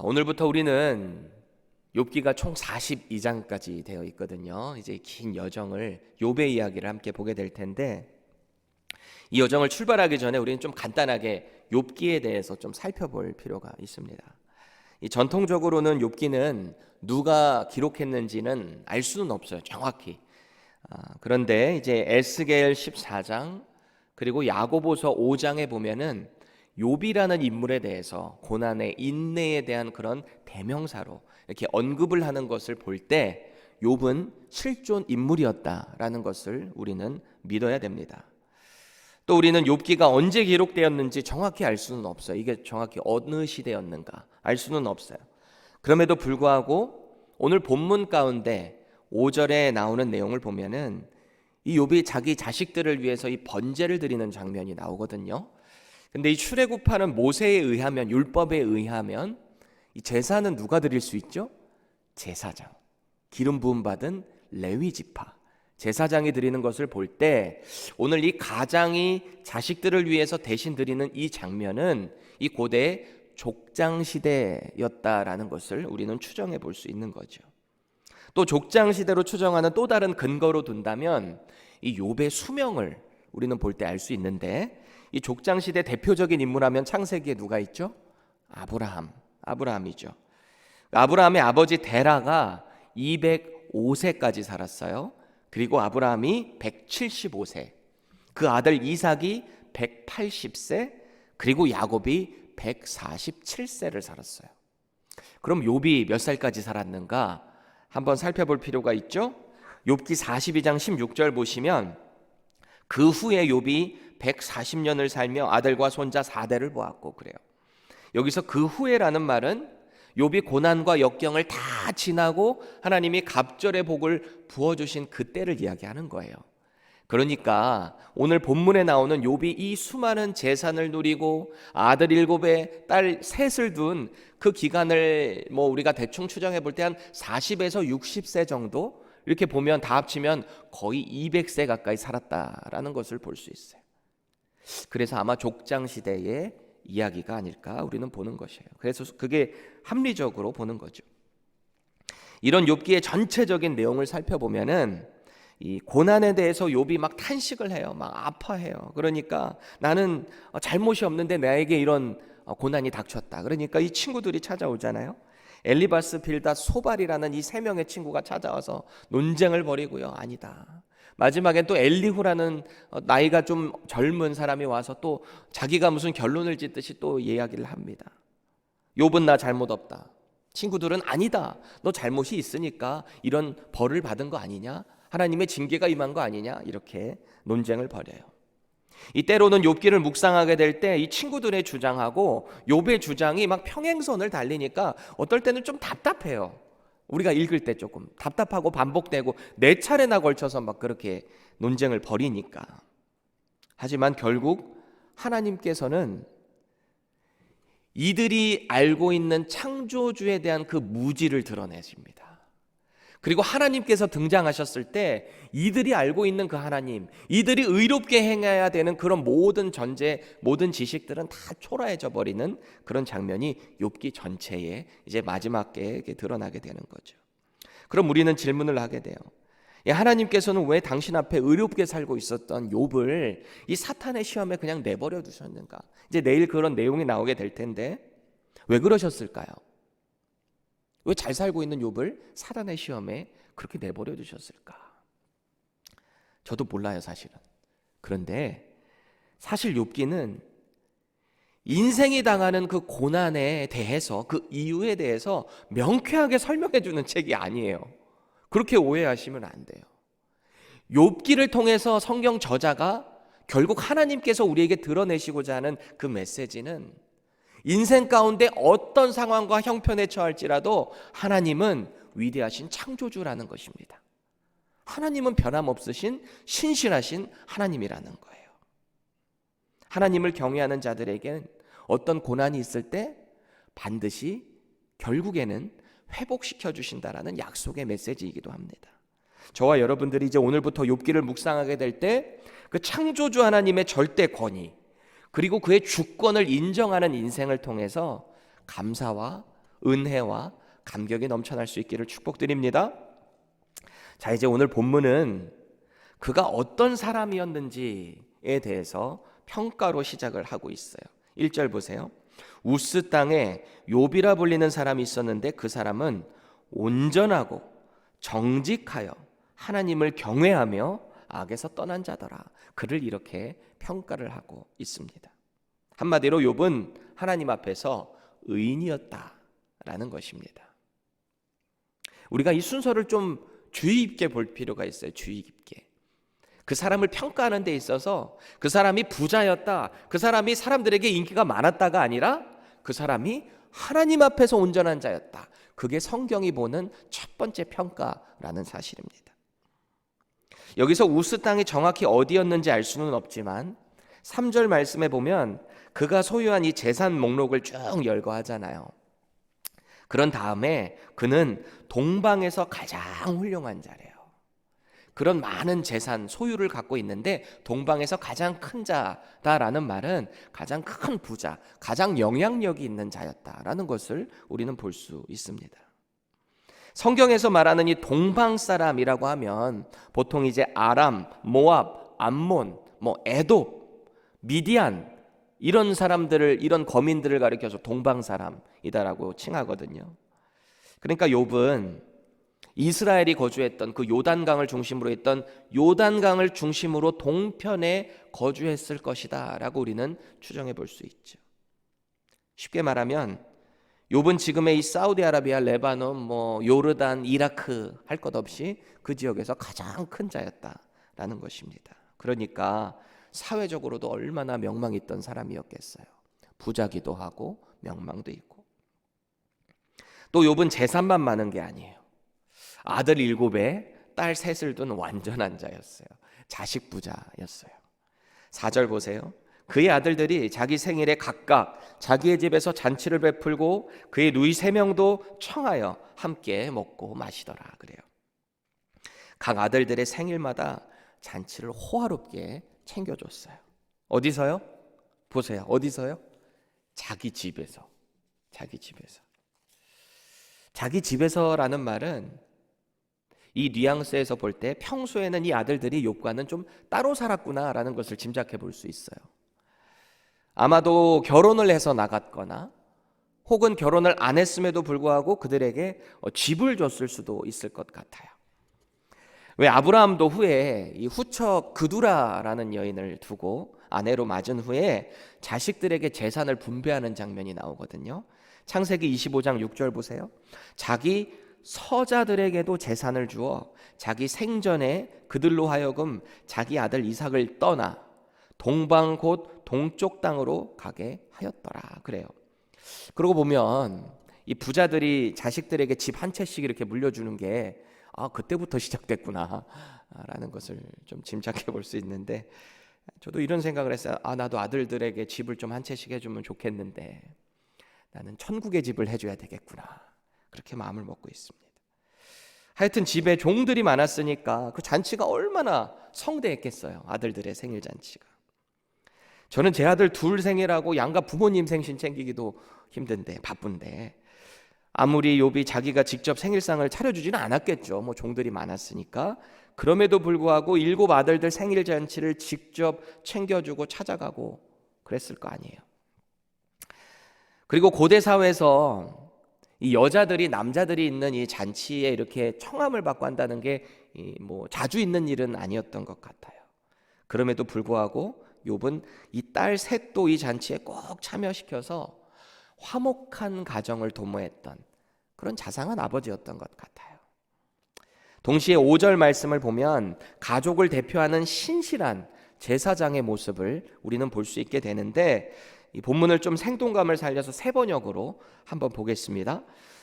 오늘부터 우리는 욥기가 총 42장까지 되어 있거든요. 이제 긴 여정을 욥의 이야기를 함께 보게 될 텐데, 이 여정을 출발하기 전에 우리는 좀 간단하게 욥기에 대해서 좀 살펴볼 필요가 있습니다. 이 전통적으로는 욥기는 누가 기록했는지는 알 수는 없어요, 정확히. 그런데 이제 에스겔 14장 그리고 야고보서 5장에 보면은 욥이라는 인물에 대해서 고난의 인내에 대한 그런 대명사로 이렇게 언급을 하는 것을 볼 때 욥은 실존 인물이었다라는 것을 우리는 믿어야 됩니다. 또 우리는 욥기가 언제 기록되었는지 정확히 알 수는 없어요. 이게 정확히 어느 시대였는가 알 수는 없어요. 그럼에도 불구하고 오늘 본문 가운데 5절에 나오는 내용을 보면은 이 욥이 자기 자식들을 위해서 이 번제를 드리는 장면이 나오거든요. 근데 이 출애굽하는 모세에 의하면, 율법에 의하면 이 제사는 누가 드릴 수 있죠? 제사장, 기름 부음 받은 레위 지파 제사장이 드리는 것을 볼 때 오늘 이 가장이 자식들을 위해서 대신 드리는 이 장면은 이 고대 족장 시대였다라는 것을 우리는 추정해 볼 수 있는 거죠. 또 족장 시대로 추정하는 또 다른 근거로 둔다면 이 욥의 수명을 우리는 볼 때 알 수 있는데, 이 족장 시대 대표적인 인물하면 창세기에 누가 있죠? 아브라함이죠. 아브라함의 아버지 데라가 205세까지 살았어요. 그리고 아브라함이 175세, 그 아들 이삭이 180세, 그리고 야곱이 147세를 살았어요. 그럼 욥이 몇 살까지 살았는가 한번 살펴볼 필요가 있죠. 욥기 42장 16절 보시면 그 후에 욥이 140년을 살며 아들과 손자 4대를 보았고 그래요. 여기서 그 후에라는 말은 욥이 고난과 역경을 다 지나고 하나님이 갑절의 복을 부어주신 그때를 이야기하는 거예요. 그러니까 오늘 본문에 나오는 욥이 이 수많은 재산을 누리고 아들 7에 딸 3을 둔 그 기간을 우리가 대충 추정해 볼 때 한 40에서 60세 정도, 이렇게 보면 다 합치면 거의 200세 가까이 살았다라는 것을 볼 수 있어요. 그래서 아마 족장 시대의 이야기가 아닐까 우리는 보는 것이에요. 그래서 그게 합리적으로 보는 거죠. 이런 욥기의 전체적인 내용을 살펴보면은 이 고난에 대해서 욥이 막 탄식을 해요. 막 아파해요. 그러니까 나는 잘못이 없는데 나에게 이런 고난이 닥쳤다. 그러니까 이 친구들이 찾아오잖아요. 엘리바스, 빌닷, 소발이라는 이 3명의 친구가 찾아와서 논쟁을 벌이고요. 아니다. 마지막엔 또 엘리후라는 나이가 좀 젊은 사람이 와서 또 자기가 무슨 결론을 짓듯이 또 이야기를 합니다. 욥은 나 잘못 없다. 친구들은 아니다. 너 잘못이 있으니까 이런 벌을 받은 거 아니냐? 하나님의 징계가 임한 거 아니냐? 이렇게 논쟁을 벌여요. 이때로는 욥기를 묵상하게 될 때 이 친구들의 주장하고 욥의 주장이 막 평행선을 달리니까 어떨 때는 좀 답답해요. 우리가 읽을 때 조금 답답하고 반복되고 4차례나 걸쳐서 막 그렇게 논쟁을 벌이니까. 하지만 결국 하나님께서는 이들이 알고 있는 창조주에 대한 그 무지를 드러내십니다. 그리고 하나님께서 등장하셨을 때 이들이 알고 있는 그 하나님, 이들이 의롭게 행해야 되는 그런 모든 전제, 모든 지식들은 다 초라해져 버리는 그런 장면이 욥기 전체에 이제 마지막에 드러나게 되는 거죠. 그럼 우리는 질문을 하게 돼요. 하나님께서는 왜 당신 앞에 의롭게 살고 있었던 욥을 이 사탄의 시험에 그냥 내버려 두셨는가? 이제 내일 그런 내용이 나오게 될 텐데 왜 그러셨을까요? 왜 잘 살고 있는 욥을 사단의 시험에 그렇게 내버려 두셨을까? 저도 몰라요, 사실은. 그런데 사실 욥기는 인생이 당하는 그 고난에 대해서, 그 이유에 대해서 명쾌하게 설명해 주는 책이 아니에요. 그렇게 오해하시면 안 돼요. 욥기를 통해서 성경 저자가 결국 하나님께서 우리에게 드러내시고자 하는 그 메시지는 인생 가운데 어떤 상황과 형편에 처할지라도 하나님은 위대하신 창조주라는 것입니다. 하나님은 변함없으신 신실하신 하나님이라는 거예요. 하나님을 경외하는 자들에겐 어떤 고난이 있을 때 반드시 결국에는 회복시켜 주신다라는 약속의 메시지이기도 합니다. 저와 여러분들이 이제 오늘부터 욥기를 묵상하게 될 때 그 창조주 하나님의 절대 권위, 그리고 그의 주권을 인정하는 인생을 통해서 감사와 은혜와 감격이 넘쳐날 수 있기를 축복드립니다. 자, 이제 오늘 본문은 그가 어떤 사람이었는지에 대해서 평가로 시작을 하고 있어요. 1절 보세요. 우스 땅에 욥이라 불리는 사람이 있었는데 그 사람은 온전하고 정직하여 하나님을 경외하며 악에서 떠난 자더라. 그를 이렇게 평가를 하고 있습니다. 한마디로 욥은 하나님 앞에서 의인이었다라는 것입니다. 우리가 이 순서를 좀 주의 깊게 볼 필요가 있어요. 주의 깊게. 그 사람을 평가하는 데 있어서 그 사람이 부자였다, 그 사람이 사람들에게 인기가 많았다가 아니라 그 사람이 하나님 앞에서 온전한 자였다. 그게 성경이 보는 첫 번째 평가라는 사실입니다. 여기서 우스 땅이 정확히 어디였는지 알 수는 없지만 3절 말씀에 보면 그가 소유한 이 재산 목록을 쭉 열거하잖아요. 그런 다음에 그는 동방에서 가장 훌륭한 자래요. 그런 많은 재산, 소유를 갖고 있는데 동방에서 가장 큰 자다라는 말은 가장 큰 부자, 가장 영향력이 있는 자였다라는 것을 우리는 볼 수 있습니다. 성경에서 말하는 이 동방 사람이라고 하면 보통 이제 아람, 모압, 암몬, 에돔, 미디안 이런 사람들을, 이런 거민들을 가리켜서 동방 사람이다라고 칭하거든요. 그러니까 욥은 이스라엘이 거주했던 그 요단강을 중심으로 했던 요단강을 중심으로 동편에 거주했을 것이다 라고 우리는 추정해 볼 수 있죠. 쉽게 말하면 욥은 지금의 이 사우디아라비아, 레바논, 요르단, 이라크 할 것 없이 그 지역에서 가장 큰 자였다라는 것입니다. 그러니까 사회적으로도 얼마나 명망 있던 사람이었겠어요. 부자기도 하고 명망도 있고. 또 욥은 재산만 많은 게 아니에요. 아들 7에 딸 3을 둔 완전한 자였어요. 자식 부자였어요. 4절 보세요. 그의 아들들이 자기 생일에 각각 자기의 집에서 잔치를 베풀고 그의 누이 3명도 청하여 함께 먹고 마시더라 그래요. 각 아들들의 생일마다 잔치를 호화롭게 챙겨줬어요. 어디서요? 보세요. 어디서요? 자기 집에서. 자기 집에서. 자기 집에서라는 말은 이 뉘앙스에서 볼 때 평소에는 이 아들들이 욥과는 좀 따로 살았구나라는 것을 짐작해 볼 수 있어요. 아마도 결혼을 해서 나갔거나 혹은 결혼을 안 했음에도 불구하고 그들에게 집을 줬을 수도 있을 것 같아요. 왜 아브라함도 후에 이 후처 그두라라는 여인을 두고 아내로 맞은 후에 자식들에게 재산을 분배하는 장면이 나오거든요. 창세기 25장 6절 보세요. 자기 서자들에게도 재산을 주어 자기 생전에 그들로 하여금 자기 아들 이삭을 떠나 동방 곧 동쪽 땅으로 가게 하였더라 그래요. 그러고 보면 이 부자들이 자식들에게 집 한 채씩 이렇게 물려주는 게 그때부터 시작됐구나 라는 것을 좀 짐작해 볼 수 있는데, 저도 이런 생각을 했어요. 나도 아들들에게 집을 좀 한 채씩 해주면 좋겠는데 나는 천국의 집을 해줘야 되겠구나, 그렇게 마음을 먹고 있습니다. 하여튼 집에 종들이 많았으니까 그 잔치가 얼마나 성대했겠어요. 아들들의 생일 잔치가. 저는 제 아들 둘 생일하고 양가 부모님 생신 챙기기도 힘든데, 바쁜데 아무리 욥이 자기가 직접 생일상을 차려주지는 않았겠죠. 종들이 많았으니까. 그럼에도 불구하고 7 아들들 생일 잔치를 직접 챙겨주고 찾아가고 그랬을 거 아니에요. 그리고 고대 사회에서 이 여자들이 남자들이 있는 이 잔치에 이렇게 청함을 받고 한다는 게 자주 있는 일은 아니었던 것 같아요. 그럼에도 불구하고 욥은 이 딸 셋도 이 잔치에 꼭 참여시켜서 화목한 가정을 도모했던 그런 자상한 아버지였던 것 같아요. 동시에 5절 말씀을 보면 가족을 대표하는 신실한 제사장의 모습을 우리는 볼 수 있게 되는데, 이 본문을 좀 생동감을 살려서 세 번역으로 한번 보겠습니다.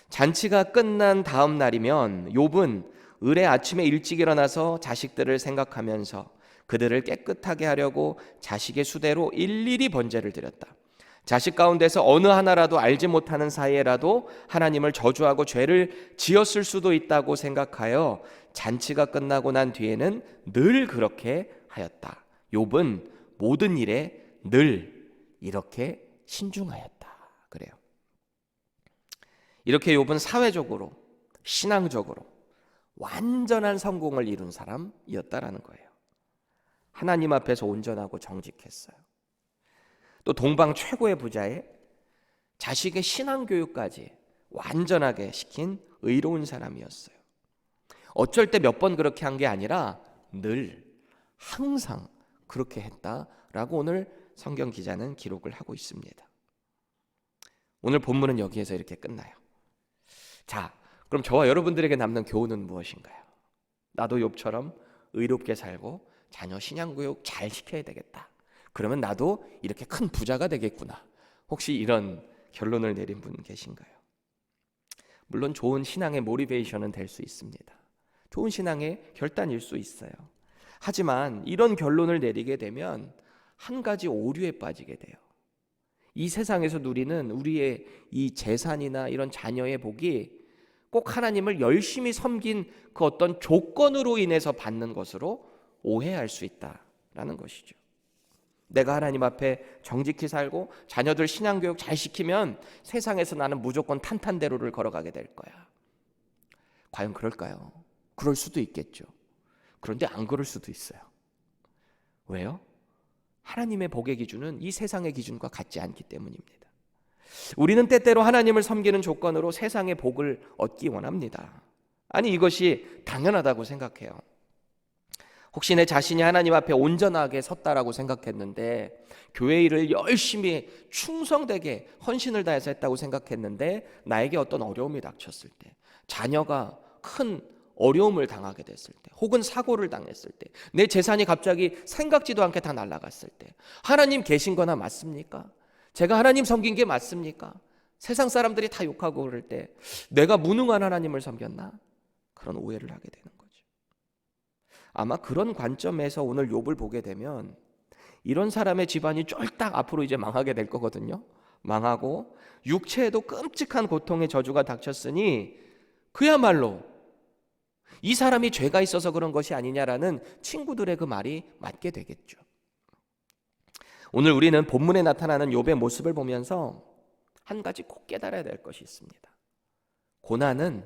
잔치가 끝난 다음 날이면 욥은 을의 아침에 일찍 일어나서 자식들을 생각하면서 그들을 깨끗하게 하려고 자식의 수대로 일일이 번제를 드렸다. 자식 가운데서 어느 하나라도 알지 못하는 사이에라도 하나님을 저주하고 죄를 지었을 수도 있다고 생각하여 잔치가 끝나고 난 뒤에는 늘 그렇게 하였다. 욥은 모든 일에 늘 이렇게 신중하였다 그래요. 이렇게 욥은 사회적으로, 신앙적으로 완전한 성공을 이룬 사람이었다라는 거예요. 하나님 앞에서 온전하고 정직했어요. 또 동방 최고의 부자에 자식의 신앙교육까지 완전하게 시킨 의로운 사람이었어요. 어쩔 때 몇 번 그렇게 한 게 아니라 늘 항상 그렇게 했다라고 오늘 성경 기자는 기록을 하고 있습니다. 오늘 본문은 여기에서 이렇게 끝나요. 자, 그럼 저와 여러분들에게 남는 교훈은 무엇인가요? 나도 욥처럼 의롭게 살고 자녀 신앙교육 잘 시켜야 되겠다. 그러면 나도 이렇게 큰 부자가 되겠구나. 혹시 이런 결론을 내린 분 계신가요? 물론 좋은 신앙의 모티베이션은 될 수 있습니다. 좋은 신앙의 결단일 수 있어요. 하지만 이런 결론을 내리게 되면 한 가지 오류에 빠지게 돼요. 이 세상에서 누리는 우리의 이 재산이나 이런 자녀의 복이 꼭 하나님을 열심히 섬긴 그 어떤 조건으로 인해서 받는 것으로 오해할 수 있다라는 것이죠. 내가 하나님 앞에 정직히 살고 자녀들 신앙교육 잘 시키면 세상에서 나는 무조건 탄탄대로를 걸어가게 될 거야. 과연 그럴까요? 그럴 수도 있겠죠. 그런데 안 그럴 수도 있어요. 왜요? 하나님의 복의 기준은 이 세상의 기준과 같지 않기 때문입니다. 우리는 때때로 하나님을 섬기는 조건으로 세상의 복을 얻기 원합니다. 아니, 이것이 당연하다고 생각해요. 혹시 내 자신이 하나님 앞에 온전하게 섰다라고 생각했는데, 교회 일을 열심히 충성되게 헌신을 다해서 했다고 생각했는데, 나에게 어떤 어려움이 닥쳤을 때, 자녀가 큰 어려움을 당하게 됐을 때, 혹은 사고를 당했을 때, 내 재산이 갑자기 생각지도 않게 다 날아갔을 때, 하나님 계신 거나 맞습니까? 제가 하나님 섬긴 게 맞습니까? 세상 사람들이 다 욕하고 그럴 때 내가 무능한 하나님을 섬겼나? 그런 오해를 하게 되는 거죠. 아마 그런 관점에서 오늘 욥을 보게 되면 이런 사람의 집안이 쫄딱 앞으로 이제 망하게 될 거거든요. 망하고 육체에도 끔찍한 고통의 저주가 닥쳤으니 그야말로 이 사람이 죄가 있어서 그런 것이 아니냐라는 친구들의 그 말이 맞게 되겠죠. 오늘 우리는 본문에 나타나는 욥의 모습을 보면서 한 가지 꼭 깨달아야 될 것이 있습니다. 고난은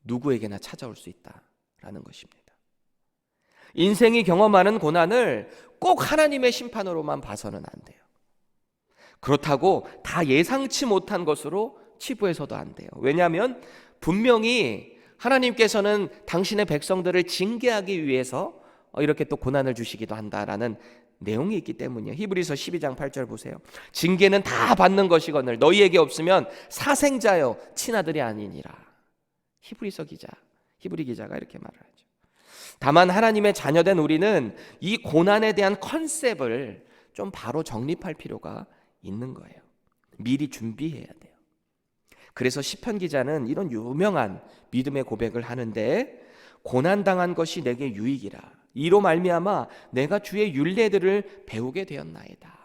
누구에게나 찾아올 수 있다라는 것입니다. 인생이 경험하는 고난을 꼭 하나님의 심판으로만 봐서는 안 돼요. 그렇다고 다 예상치 못한 것으로 치부해서도 안 돼요. 왜냐하면 분명히 하나님께서는 당신의 백성들을 징계하기 위해서 이렇게 또 고난을 주시기도 한다라는 내용이 있기 때문이에요. 히브리서 12장 8절 보세요. 징계는 다 받는 것이거늘 너희에게 없으면 사생자여 친아들이 아니니라. 히브리 기자가 이렇게 말을 하죠. 다만 하나님의 자녀된 우리는 이 고난에 대한 컨셉을 좀 바로 정립할 필요가 있는 거예요. 미리 준비해야 돼요. 그래서 시편 기자는 이런 유명한 믿음의 고백을 하는데, 고난당한 것이 내게 유익이라. 이로 말미암아 내가 주의 율례들을 배우게 되었나이다.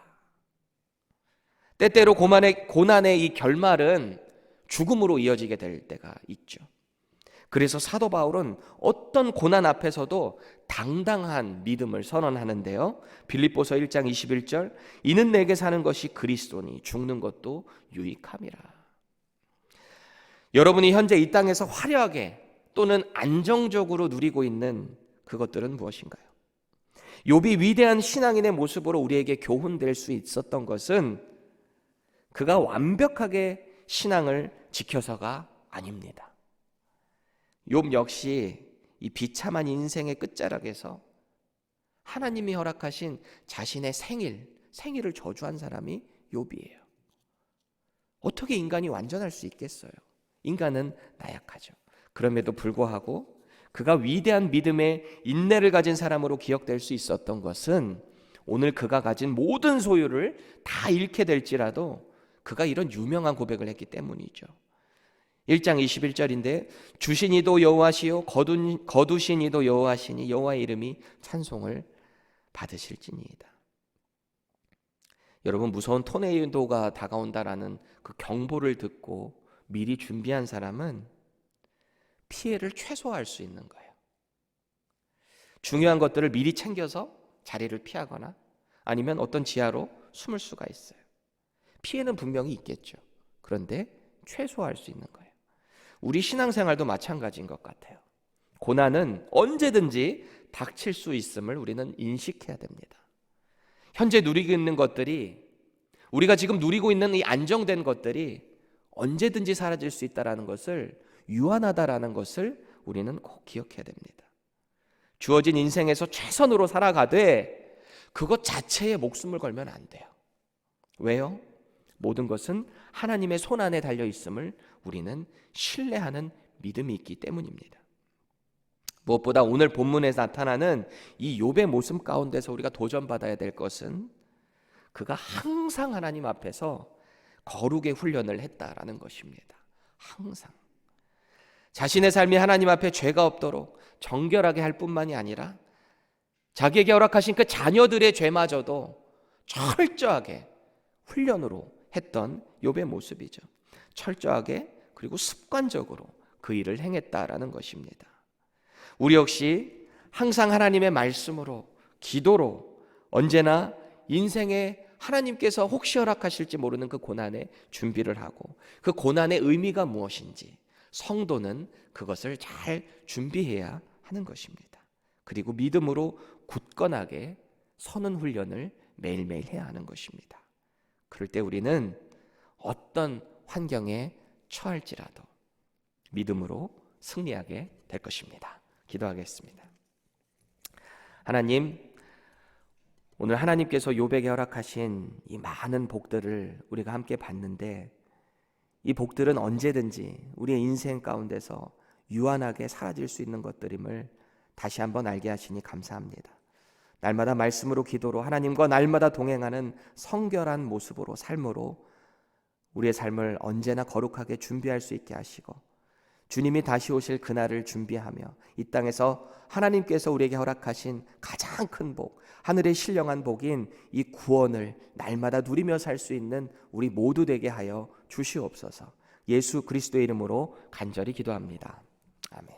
때때로 고난의 이 결말은 죽음으로 이어지게 될 때가 있죠. 그래서 사도 바울은 어떤 고난 앞에서도 당당한 믿음을 선언하는데요. 빌립보서 1장 21절, 이는 내게 사는 것이 그리스도니 죽는 것도 유익함이라. 여러분이 현재 이 땅에서 화려하게 또는 안정적으로 누리고 있는 그것들은 무엇인가요? 욥이 위대한 신앙인의 모습으로 우리에게 교훈될 수 있었던 것은 그가 완벽하게 신앙을 지켜서가 아닙니다. 욥 역시 이 비참한 인생의 끝자락에서 하나님이 허락하신 자신의 생일을 저주한 사람이 욥이에요. 어떻게 인간이 완전할 수 있겠어요? 인간은 나약하죠. 그럼에도 불구하고 그가 위대한 믿음의 인내를 가진 사람으로 기억될 수 있었던 것은 오늘 그가 가진 모든 소유를 다 잃게 될지라도 그가 이런 유명한 고백을 했기 때문이죠. 1장 21절인데 주신 이도 여호와시요 거두신 이도 여호와시니 여호와의 이름이 찬송을 받으실지니이다. 여러분, 무서운 토네이도가 다가온다라는 그 경보를 듣고 미리 준비한 사람은 피해를 최소화할 수 있는 거예요. 중요한 것들을 미리 챙겨서 자리를 피하거나 아니면 어떤 지하로 숨을 수가 있어요. 피해는 분명히 있겠죠. 그런데 최소화할 수 있는 거예요. 우리 신앙생활도 마찬가지인 것 같아요. 고난은 언제든지 닥칠 수 있음을 우리는 인식해야 됩니다. 현재 누리고 있는 것들이, 우리가 지금 누리고 있는 이 안정된 것들이 언제든지 사라질 수 있다는 것을, 유한하다라는 것을 우리는 꼭 기억해야 됩니다. 주어진 인생에서 최선으로 살아가되 그것 자체에 목숨을 걸면 안 돼요. 왜요? 모든 것은 하나님의 손안에 달려 있음을 우리는 신뢰하는 믿음이 있기 때문입니다. 무엇보다 오늘 본문에 나타나는 이 욥의 모습 가운데서 우리가 도전받아야 될 것은 그가 항상 하나님 앞에서 거룩의 훈련을 했다라는 것입니다. 항상 자신의 삶이 하나님 앞에 죄가 없도록 정결하게 할 뿐만이 아니라 자기에게 허락하신 그 자녀들의 죄마저도 철저하게 훈련으로 했던 욥의 모습이죠. 철저하게 그리고 습관적으로 그 일을 행했다라는 것입니다. 우리 역시 항상 하나님의 말씀으로, 기도로 언제나 인생에 하나님께서 혹시 허락하실지 모르는 그 고난에 준비를 하고, 그 고난의 의미가 무엇인지 성도는 그것을 잘 준비해야 하는 것입니다. 그리고 믿음으로 굳건하게 서는 훈련을 매일매일 해야 하는 것입니다. 그럴 때 우리는 어떤 환경에 처할지라도 믿음으로 승리하게 될 것입니다. 기도하겠습니다. 하나님, 오늘 하나님께서 욥에게 허락하신 이 많은 복들을 우리가 함께 봤는데, 이 복들은 언제든지 우리의 인생 가운데서 유한하게 사라질 수 있는 것들임을 다시 한번 알게 하시니 감사합니다. 날마다 말씀으로, 기도로 하나님과 날마다 동행하는 성결한 모습으로, 삶으로 우리의 삶을 언제나 거룩하게 준비할 수 있게 하시고, 주님이 다시 오실 그날을 준비하며 이 땅에서 하나님께서 우리에게 허락하신 가장 큰 복, 하늘의 신령한 복인 이 구원을 날마다 누리며 살 수 있는 우리 모두 되게 하여 주시옵소서. 예수 그리스도의 이름으로 간절히 기도합니다. 아멘.